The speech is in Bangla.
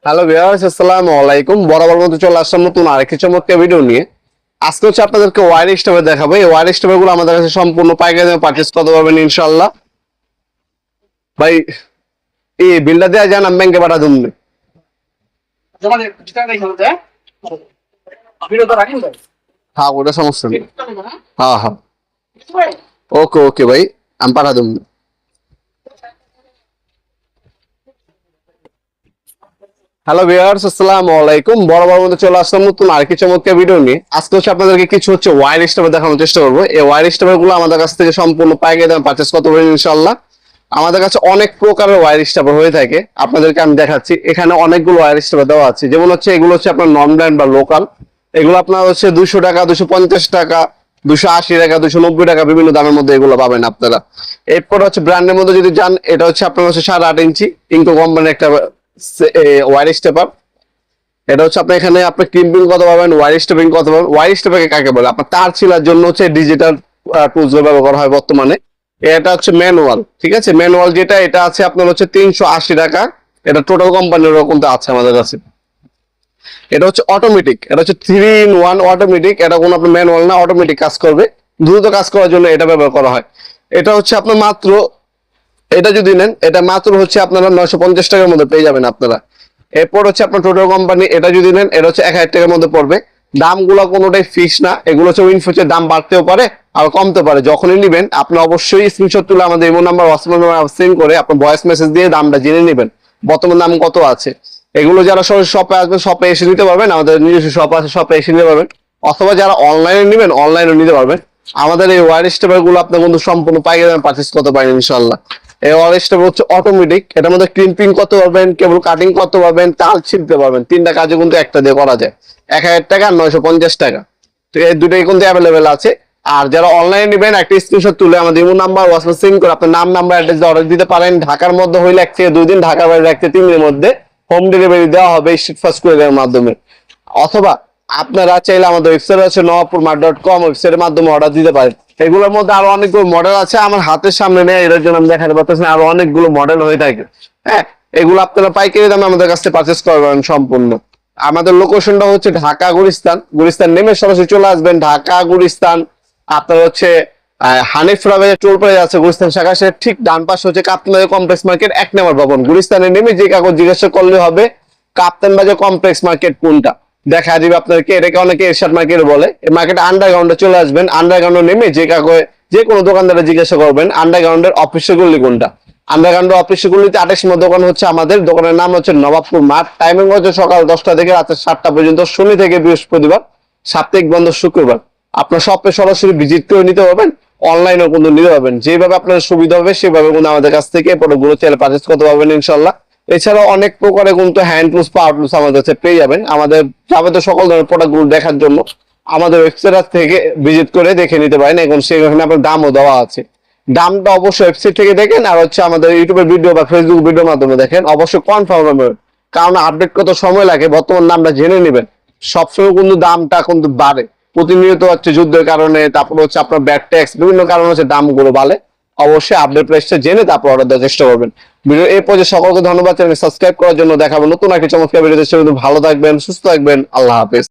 হ্যালো ভিউয়ার্স, আসসালামু আলাইকুম। বরাবর মতো চলে আসলাম নতুন আরেকটি চমৎকার ভিডিও নিয়ে। আজকে হচ্ছে আপনাদেরকে ওয়্যার স্টেপার দেখাবো। এই ওয়্যার স্টেপার গুলো আমাদের কাছে সম্পূর্ণ পাইকারি দামে পারচেজ করতে পারবেন ইনশাআল্লাহ। ভাই এই বিলটা দেয়া যান, আমি ব্যাংকে পাঠা দেব। হ্যাঁ, ওটা সমস্যা নেই। হ্যাঁ হ্যাঁ, ওকে ওকে ভাই, আমি পাঠা দেব। হ্যালো ভিউয়ার্স, আসসালামু আলাইকুম। বরাবর মতো চলে আসলাম নতুন আরেকটি চমৎকার ভিডিও নিয়ে। আজকে হচ্ছে আপনাদেরকে কিছু ওয়্যার স্টেপার দেখানোর চেষ্টা করবো। এই ওয়্যার স্টেপার গুলো আমাদের কাছ থেকে সম্পূর্ণ পাইকারি দামে পারচেজ করতে পারবেন ইনশাআল্লাহ। আমাদের কাছে অনেক প্রকারের ওয়্যার স্টেপার হয়ে থাকে, আপনাদেরকে আমি দেখাচ্ছি। এখানে অনেকগুলো ওয়্যার স্টেপার দেওয়া আছে, যেমন হচ্ছে এগুলো হচ্ছে আপনার নন ব্র্যান্ড বা লোকাল। এগুলো আপনার হচ্ছে 200 টাকা, 250 টাকা, 280 টাকা, 290 টাকা, বিভিন্ন দামের মধ্যে এগুলো পাবেন আপনারা। এরপর হচ্ছে ব্র্যান্ডের মধ্যে যদি যান, এটা হচ্ছে আপনার হচ্ছে 8.5 ইঞ্চি ইনকো কোম্পানির একটা ওয়্যার স্টেপার। এটা হচ্ছে আপনি এখানে আপনি ক্রিম্পিং করতে পারবেন, ওয়্যার স্টেপিং করতে পারবেন। ওয়্যার স্টেপিং কাকে বলে? আপনার তার ছিলার জন্য হচ্ছে ডিজিটাল টুলস ব্যবহার করা হয় বর্তমানে। এটা হচ্ছে ম্যানুয়াল, ঠিক আছে? ম্যানুয়াল যেটা, এটা আছে আপনার হচ্ছে 380 টাকা। এটা টোটাল কোম্পানির রকম আছে আমাদের কাছে। এটা হচ্ছে অটোমেটিক, এটা হচ্ছে 3-in-1 অটোমেটিক। এটা কোনো আপনার ম্যানুয়াল না, অটোমেটিক কাজ করবে। দ্রুত কাজ করার জন্য এটা ব্যবহার করা হয়। এটা হচ্ছে আপনার মাত্র, এটা যদি নেন, এটা মাত্র হচ্ছে আপনারা 950 টাকার মধ্যে পেয়ে যাবেন আপনারা। এরপর হচ্ছে আপনার টোটাল কোম্পানি, এটা যদি নেন, এটা হচ্ছে 1000 টাকার মধ্যে পড়বে। দামগুলো কোনোটাই ফিক্স না, এগুলো হচ্ছে উইনফিটের দাম বাড়তেও পারে আর কমতে পারে। যখনই নেবেন আপনি অবশ্যই স্ক্রিনশট তুলে আমাদের imo number, WhatsApp number send করে আপনার ভয়েস মেসেজ দিয়ে দামটা জেনে নেবেন, বর্তমান দাম কত আছে। এগুলো যারা সরাসরি শপে আসবেন, শপে এসে নিতে পারবেন, আমাদের নিজস্ব শপ আছে, শপে এসে নিতে পারবেন। অথবা যারা অনলাইনে নেবেন, অনলাইনে নিতে পারবেন। আমাদের এই ওয়্যার স্টেপার গুলো আপনার কিন্তু সম্পূর্ণ পাইকারি দামে পারচেজ করতে পারেন ইনশাআল্লাহ। এই ওয়্যার স্টেপার হচ্ছে অটোমেটিক, এটার মধ্যে ক্রিম্পিং করতে পারবেন, কেবল কাটিং করতে পারবেন, তাল ছিঁড়তে পারবেন। তিনটা কাজে কিন্তু একটা দিয়ে করা যায়। 1000 টাকা আর 950 টাকা, ঠিক আছে? এই দুটোই কিন্তু অ্যাভেলেবেল আছে। আর যারা অনলাইনে নেবেন, একটা স্ক্রিনশট তুলে আমাদের ইমো নাম্বার, হোয়াটসঅ্যাপ সেন্ড করে আপনার নাম, নাম্বার, অ্যাড্রেস দিয়ে অর্ডার দিতে পারেন। ঢাকার মধ্যে হইলে 1 থেকে 2 দিন, ঢাকার বাইরে 1 থেকে 3 দিনের মধ্যে হোম ডেলিভারি দেওয়া হবে স্ট্রিট ফাস্ট কুরিয়ারের মাধ্যমে। অথবা আপনারা চাইলে আমাদের ওয়েবসাইট আছে nawapurmart.com, ওয়েবসাইটের মাধ্যমে অর্ডার দিতে পারেন। এগুলোর মধ্যে আরো অনেকগুলো মডেল আছে, আমার হাতের সামনে নেই, এর জন্য আমি দেখাতে পারতেছি না। আরো অনেকগুলো মডেল হয়ে থাকে। হ্যাঁ, এগুলো আপনারা পাইকারি দামে আমাদের কাছ থেকে পারচেজ করবেন সম্পূর্ণ। আমাদের লোকেশনটা হচ্ছে ঢাকা গুলিস্তান। গুলিস্তান নেমে সরাসরি চলে আসবেন ঢাকা গুলিস্তান। আপনার হচ্ছে হানিফ রাবের টোল প্লাজা আছে গুলিস্তান শাখা, সে ঠিক ডান পাশে হচ্ছে কাপ্তান বাজার কমপ্লেক্স মার্কেট 1 নম্বর ভবন। গুলিস্তানে নেমে যে কাগজ জিজ্ঞাসা করলে হবে কাপ্তান বাজার কমপ্লেক্স মার্কেট কোনটা, দেখা দিবে আপনাদেরকে। এটাকে অনেকে এরশাদ মার্কেট বলে। এই মার্কেট আন্ডারগ্রাউন্ডে চলে আসবেন। আন্ডারগ্রাউন্ডে নেমে যে কাগজ যে কোনো দোকানদারে জিজ্ঞাসা করবেন আন্ডারগ্রাউন্ডের অফিসের গলি কোনটা। আন্ডারগ্রাউন্ডের অফিসের গলিতে 28 নম্বর দোকান হচ্ছে আমাদের। দোকানের নাম হচ্ছে নবাবপুর মাঠ। টাইমিং হচ্ছে সকাল 10টা থেকে রাত 7টা পর্যন্ত, শনি থেকে বৃহস্পতিবার, সাপ্তাহিক বন্ধ শুক্রবার। আপনার শপে সরাসরি ভিজিট করে নিতে পারবেন, অনলাইনেও কিন্তু নিতে পারবেন। যেভাবে আপনার সুবিধা হবে সেভাবে কিন্তু আমাদের কাছ থেকে প্রোডাক্টগুলো চাইলে পারচেজ করতে পারবেন ইনশাআল্লাহ। এছাড়াও অনেক প্রকারের কিন্তু হ্যান্ড টুলস, পাওয়ার টুলস আমাদের কাছে পেয়ে যাবেন। আমাদের যাবতীয় সকল ধরনের প্রোডাক্টগুলো দেখার জন্য আমাদের ওয়েবসাইট থেকে ভিজিট করে দেখে নিতে পারেন। এখন সেখানে আপনার দামও দেওয়া আছে। দামটা অবশ্যই ওয়েবসাইট থেকে দেখেন, আর হচ্ছে আমাদের ইউটিউবের ভিডিও বা ফেসবুক ভিডিওর মাধ্যমে দেখেন। অবশ্যই কনফার্ম হবে, কারণ আপডেট কত সময় লাগে, বর্তমান দামটা জেনে নেবেন। সবসময় কিন্তু দামটা কিন্তু বাড়ে প্রতিনিয়ত, হচ্ছে যুদ্ধের কারণে, তারপর হচ্ছে আপনার ব্যাড ট্যাক্স, বিভিন্ন কারণে হচ্ছে দামগুলো বাড়ে। অবশ্যই আপডেট প্রাইসটা জেনে তারপর অর্ডার দেওয়ার চেষ্টা করবেন। ভিডিও এই পর্যায়ে সকলকে ধন্যবাদ। চ্যানেল সাবস্ক্রাইব করার জন্য। দেখাবো নতুন একটি চমৎকার ভিডিও। ভালো থাকবেন, সুস্থ থাকবেন, আল্লাহ হাফেজ।